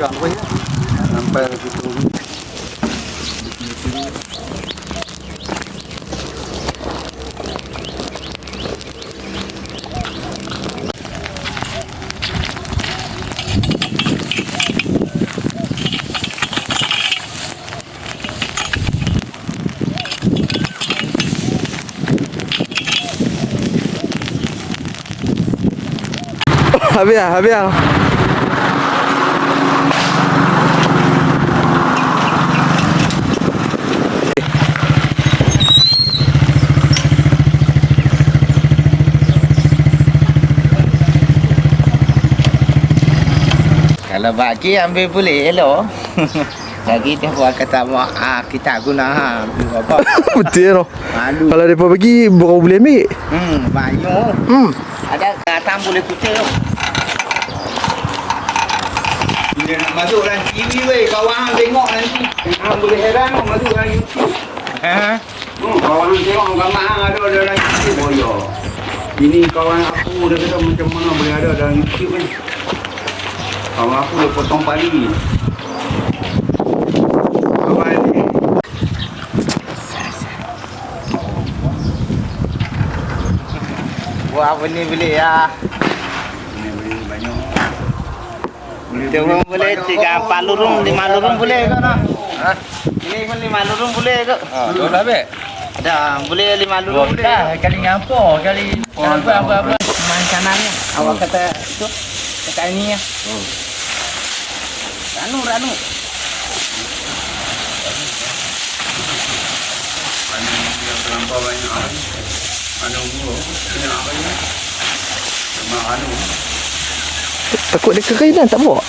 tak boleh sampai lagi turun. Habis lah, habis lah. Kalau bagi ambil boleh elok. Lagi dia buat kata mak kita guna apa? Betul lah. Malu. Kalau mereka bagi, bukan boleh ambil. Banyak. Ada kata boleh putih tu. Dia nak masuk dalam TV weh, kawan hang tengok nanti. Hang boleh heran hang masuk dalam YouTube. Kawan hang tengok gambar hang ada dalam YouTube. Oh ya. Ini kawan aku dia kata macam mana boleh ada dalam YouTube ni. Kawan aku dia potong pali. Kawan ni. Buat apa ni boleh ya? Ini banyak. Cuma boleh 3-4 lurung, 5 lurung boleh ke no? Ini pun 5 lurung boleh ke? Dua dah habis. Dah, boleh 5 lurung boleh. Kali ngapa? Kali apa? Main kanannya. Awak kata itu, kata ini ya. Ranu. Yang terlampau banyak anu buruk. Kena apa ni? Memang anu. Takut dia kekainan tak bawa.